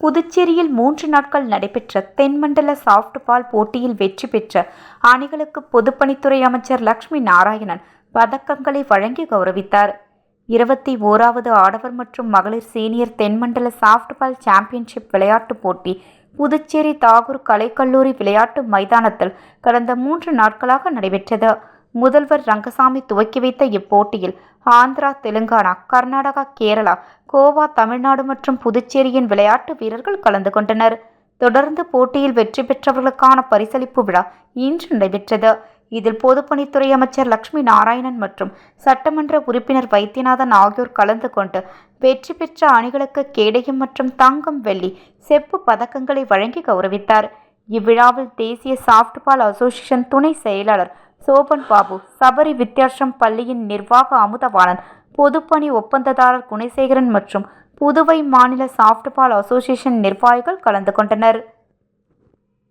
புதுச்சேரியில் 3 நாட்கள் நடைபெற்ற தென்மண்டல சாப்ட்பால் போட்டியில் வெற்றி பெற்ற அணிகளுக்கு பொதுப்பணித்துறை அமைச்சர் லட்சுமி நாராயணன் பதக்கங்களை வழங்கி கௌரவித்தார். 21வது ஆடவர் மற்றும் மகளிர் சீனியர் தென்மண்டல சாப்ட்பால் சாம்பியன்ஷிப் விளையாட்டுப் போட்டி புதுச்சேரி தாகூர் கலைக்கல்லூரி விளையாட்டு மைதானத்தில் கடந்த 3 நாட்களாக நடைபெற்றது. முதல்வர் ரங்கசாமி துவக்கி வைத்த இப்போட்டியில் ஆந்திரா, தெலுங்கானா, கர்நாடகா, கேரளா, கோவா, தமிழ்நாடு மற்றும் புதுச்சேரியின் விளையாட்டு வீரர்கள் கலந்து கொண்டனர். தொடர்ந்து போட்டியில் வெற்றி பெற்றவர்களுக்கான பரிசளிப்பு விழா இன்று நடைபெற்றது. இதில் பொதுப்பணித்துறை அமைச்சர் லட்சுமி நாராயணன் மற்றும் சட்டமன்ற உறுப்பினர் வைத்தியநாதன் ஆகியோர் கலந்து கொண்டு வெற்றி பெற்ற அணிகளுக்கு கேடயம் மற்றும் தங்கம், வெள்ளி, செப்பு பதக்கங்களை வழங்கி கௌரவித்தார். இவ்விழாவில் தேசிய சாப்ட்பால் அசோசியேஷன் துணை செயலாளர் சோபன் பாபு, சபரி வித்யாசிரம் பள்ளியின் நிர்வாக அமுதவாணன், பொதுப்பணி ஒப்பந்ததாரர் குணசேகரன் மற்றும் புதுவை மாநில சாப்ட்பால் அசோசியேஷன் நிர்வாகிகள் கலந்து கொண்டனர்.